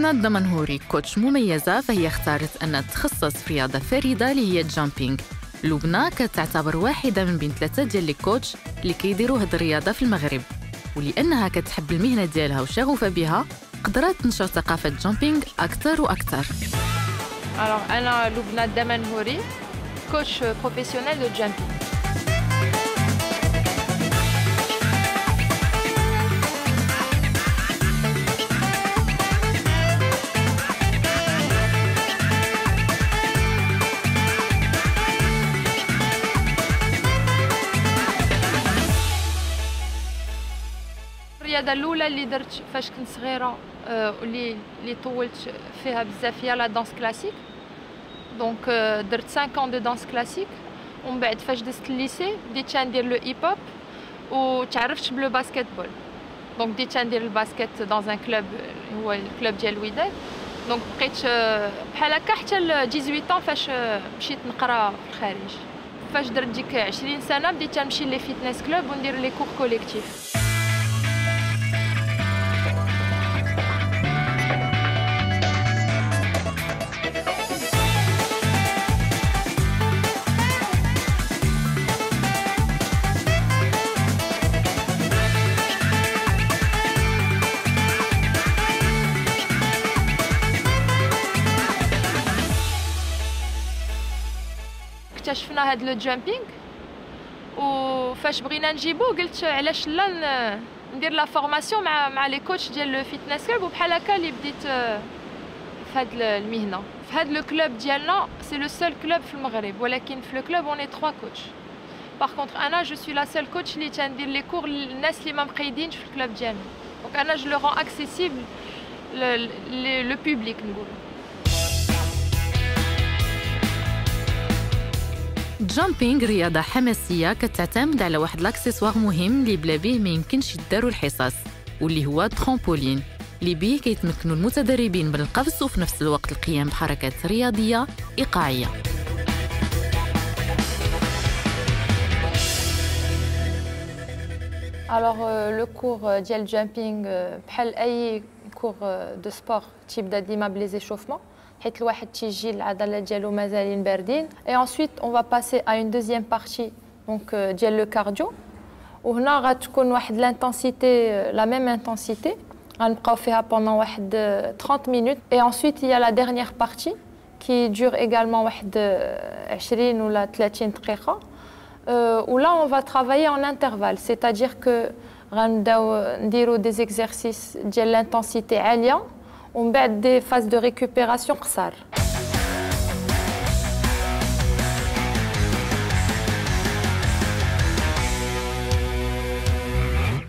لبنى الدمنهوري كوتش مميزة، فهي اختارت أن تتخصص في رياضة فريدة اللي هي الجامبينغ. لبنى كتعتبر واحدة من بين 3 ديال لي كوتش اللي كيديروا هاد الرياضة في المغرب، ولأنها كتحب المهنة ديالها وشغوفة بها قدرت تنشر ثقافة الجامبينغ أكثر وأكثر. أنا لبنى الدمنهوري كوتش بروفيسيونيل دو جامبينغ. الرياضة الأولى اللي درت فاش كنت صغيرة اللي طولت فيها بزاف هي لا دانس كلاسيك. دونك درت 5 ans دو دانس كلاسيك، ومن بعد فاش دزت الليسي بديت ندير لو هيب هوب وتعرفت بلو باسكيت بول. دونك بديت ندير الباسكيت دون ان كلوب هو الكلوب ديال الوداد. دونك بقيت بحال هكا حتى ل 18 ans فاش مشيت نقرا في الخارج. فاش درت ديك 20 سنة بديت نمشي لي فيتنس كلوب وندير لي كور كوليكتيف. اكتشفنا هاد لو جامبينغ وفاش بغينا نجيبو قلت علاش لا ندير لا فورماسيون مع لي كوتش ديال لو فيتنس كلوب، وبحال هكا اللي بديت في هاد المهنه. في هاد لو كلوب ديالنا سي لو سول كلوب في المغرب، ولكن في لو كلوب اوني 3 كوتش. باغ كونطخ انا جو سوي لا سول كوتش اللي تندير لي كور للناس اللي ما مقيدينش في الكلوب ديالنا. دونك انا جو لو رون اكسيسيبل لو بوبليك نقولوا. الجامبينغ رياضة حماسية كتعتمد على واحد لاكسيسوار مهم اللي بلا بيه ما يمكنش يداروا الحصص، واللي هو ترامبولين اللي بيه كيتمكنوا المتدربين من القفز وفي نفس الوقت القيام بحركات رياضية إيقاعية. لو كور ديال الجامبينغ بحال اي كور دو سبور تيبدا ديما بلي زيشوفمون، حيت الواحد تيجي العضلات ديالو مازالين باردين. اي انsuite on va passer à une deuxième partie donc ديال لو كارديو، وهنا غتكون واحد لانتنسيتي لا ميم انتنسيتي غنبقاو فيها pendant واحد 30 minutes. et ensuite il y a la dernière partie qui dure également واحد 20 ولا 30 دقيقة. où là on va travailler en intervalle, c'est-à-dire que غنبداو نديرو des exercices ديال لانتنسيتي عالية ومن بعد دي فاز دو ريكوبيراسيون قصار.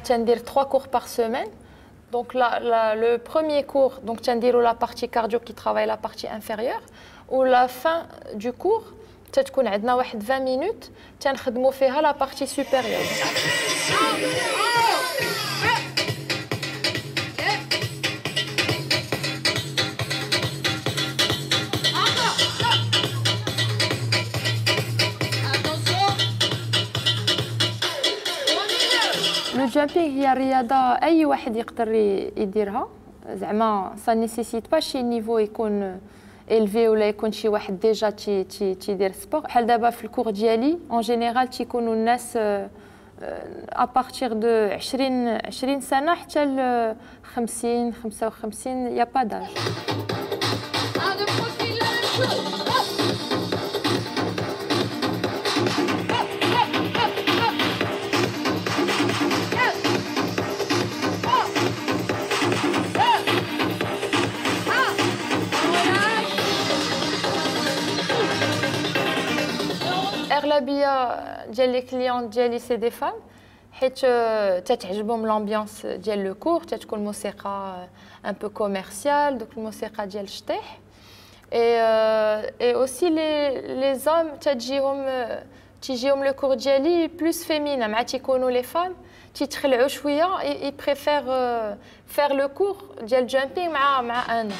تندير 3 cours par semaine. Donc le premier cours, donc تنديرو la partie cardio qui travaille la partie inférieure, ou la fin du cours تتكون عندنا واحد 20 minutes تنخدمو فيها la partie supérieure. لو جامبينغ هي رياضه اي واحد يقدر يديرها، زعما سا نيسيسيت با شي نيفو يكون الفي ولا يكون شي واحد ديجا تيدير سبور. بحال دابا في الكور ديالي اون جينيرال تيكونوا الناس ابارتيغ دو 20 سنه حتى ل 50 55 يا با داج. اغلبيه ديال لي كليون ديالي سي دي فام، حيت تتعجبهم لامبيونس ديال لو كور، تتكون موسيقى ان بو كوميرسيال، دوك الموسيقى ديال الشطيح. اي اوسي لي زوم تيجيهم لو كور ديالي بلوس فيمينا، مع تيكونوا لي فام تيتخلعوا شويه، اي بريفير فير لو كور ديال جامبينغ مع انا.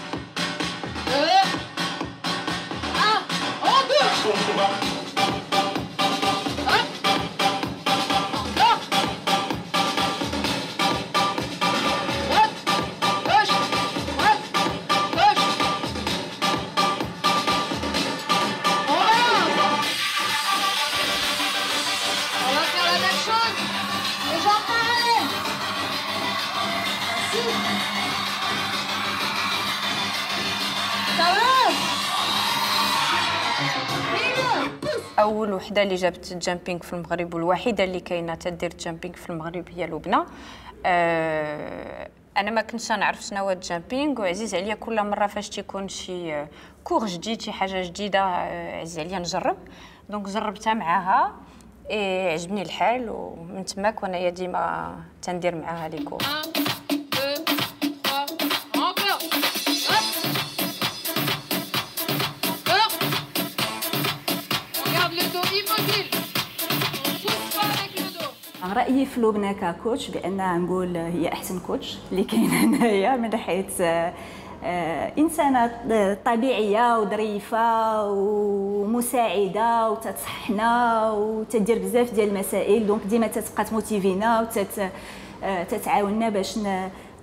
اول وحده اللي جابت الجامبينغ في المغرب والوحيده اللي كاينه تدير الجامبينغ في المغرب هي لبنى. انا ما كنتش نعرف شنو هو الجامبينغ، وعزيز عليا كل مره فاش تيكون شي كور جديد شي حاجه جديده عزيز عليا نجرب. دونك جربتها معاها عجبني الحال، ومن تماك وانايا ديما تندير معاها لي كور. رأيي في لبنى ككوتش بأن نقول هي أحسن كوتش اللي كاينه هنايا، من حيث إنسانة طبيعية وظريفة ومساعدة وتتصحنا وتدير بزاف ديال المسائل. دونك ديما تتبقى تموتيفينا وتتعاوننا باش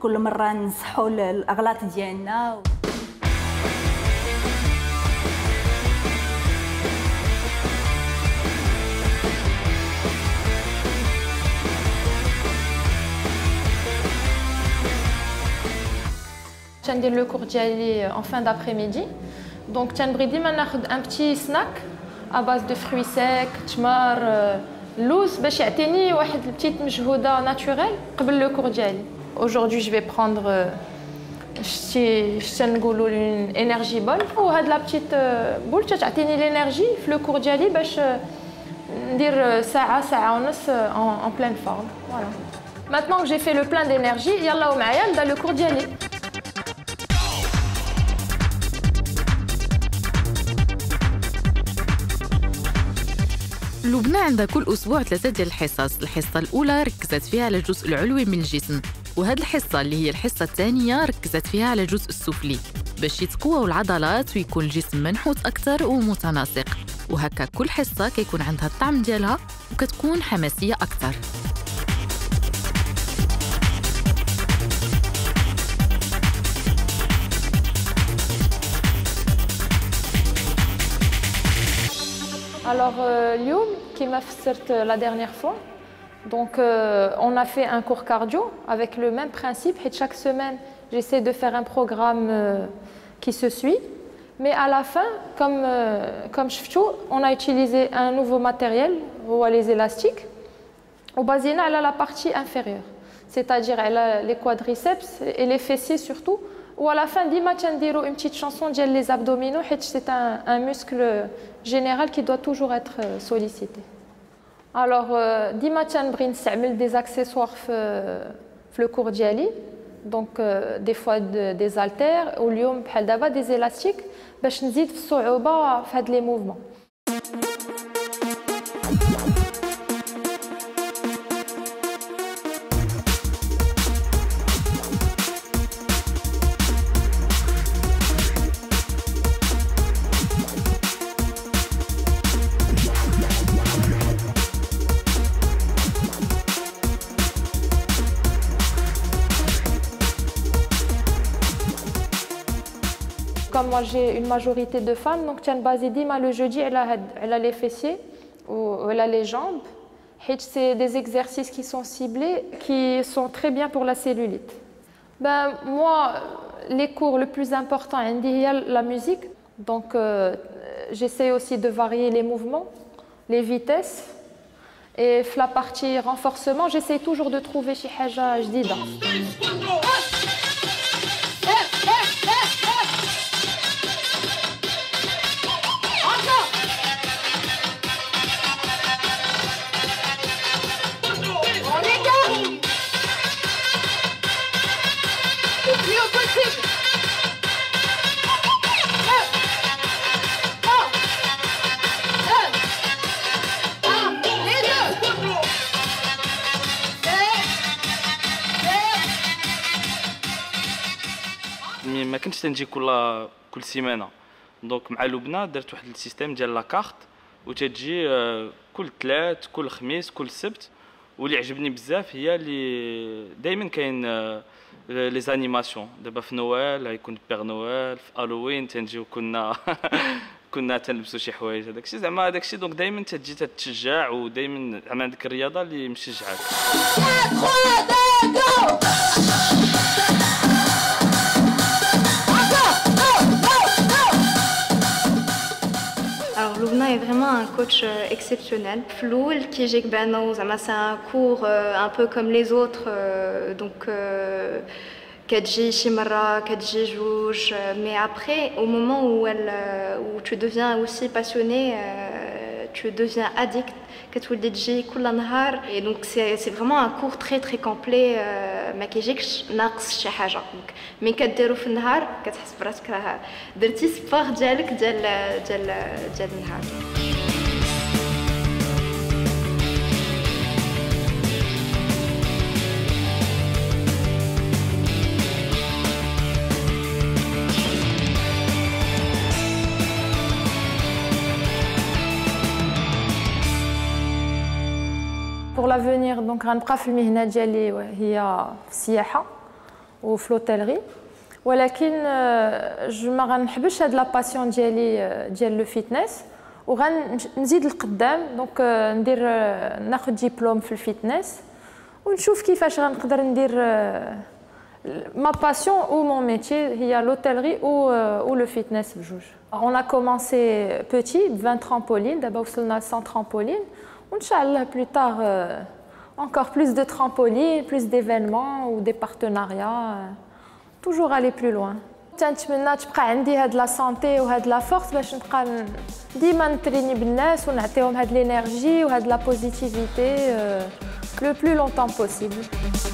كل مرة نصحوا الأغلاط ديالنا. تندير لو كور ديالي en fin d'après-midi. Donc تنبغي ديما ناخذ ان بتي سناك à base de fruits secs, تمر، اللوز باش يعطيني واحد البتيت مجهوده ناتوريل قبل لو كور ديالي. Aujourd'hui je vais prendre تنقولوا une énergie بول، وهاد لا بتيت بول تعطيني لينيرجي في لو كور ديالي باش ندير ساعه ونص en pleine forme. Voilà. Maintenant que j'ai fait le plein d'énergie, يلا معايا نبدا لو كور ديالي. لبنى عندها كل أسبوع 3 ديال الحصص. الحصة الأولى ركزت فيها على الجزء العلوي من الجسم، وهاد الحصة اللي هي الحصة الثانية ركزت فيها على الجزء السفلي باش يتقووا العضلات ويكون الجسم منحوت أكثر ومتناسق. وهكا كل حصة كيكون عندها الطعم ديالها وكتكون حماسية أكثر. Alors, اليوم كما فسرت la dernière fois, donc on a fait un cours cardio avec le même principe. Et chaque semaine, j'essaie de faire un programme qui se suit. Mais à la fin, comme شفتوا, on a utilisé un nouveau matériel, les élastiques, basé sur la partie inférieure, c'est-à-dire les quadriceps et les fessiers surtout. Ou à la fin, dima tنديروا une petite chanson ديال les abdominaux, c'est un muscle général qui doit toujours être sollicité. Alors, dima تنبغي نستعمل des accessoires في le cours ديالي, donc des fois des haltères, واليوم بحال دابا des élastiques باش نزيد في الصعوبة في هاد les mouvements. Comme moi j'ai une majorité de femmes, donc tiens basé dima le jeudi elle a les fessiers ou elle a les jambes. C'est des exercices qui sont ciblés, qui sont très bien pour la cellulite. Ben moi les cours le plus important il y a la musique, donc j'essaie aussi de varier les mouvements, les vitesses, et la partie renforcement j'essaie toujours de trouver شي حاجة جديدة. ما كنتش تنجي كل سيمانه. دونك مع لبنى درت واحد السيستيم ديال لاكارت وتجي كل ثلاث كل خميس كل سبت. واللي عجبني بزاف هي اللي دائما كاين لي زانيماسيون. دابا في نويل غيكون بيغ نويل، في الوين تنجيو كنا تنلبسوا شي حوايج. هذاك الشيء زعما هذاك الشيء دونك دائما تجي تتشجع ودائما زعما هذيك الرياضه اللي مشجعاك. Alors Lubna est vraiment un coach exceptionnel. Floul, qui j'ai c'est un cours un peu comme les autres, donc Kadji Shimara, Kadji Jouj. Mais après, au moment où tu deviens aussi passionné, tu deviens addict. Et donc c'est vraiment un cours très très complet. ما كيجيكش ناقص شي حاجه مي كديرو في النهار كتحس براسك راه درتي سباغ ديالك ديال النهار. Pour l'avenir, donc غنبقى في المهنه ديالي هي في السياحه وفي لوتيلري، ولكن ما غنحبش هاد لا باسيون ديال لو فيتنس، وغنزيد لقدام دونك ناخذ ديبلوم في الفيتنس ونشوف كيفاش غنقدر ندير ما باسيون او مون ميتي هي لوتيلري او لو فيتنس بجوج. On a commencé petit, 20 trampolines, d'abord وصلنا 100 trampolines. Inch'Allah, plus tard, encore plus de trampolines, plus d'événements ou des partenariats, toujours aller plus loin. تنتمنى تبقى عندي هاد لا سانتي وهاد لا فورس باش نبقى ديما نتريني بالناس ونعطيهم هاد لينيرجي وهاد لا بوزيتيفيتي le plus longtemps possible.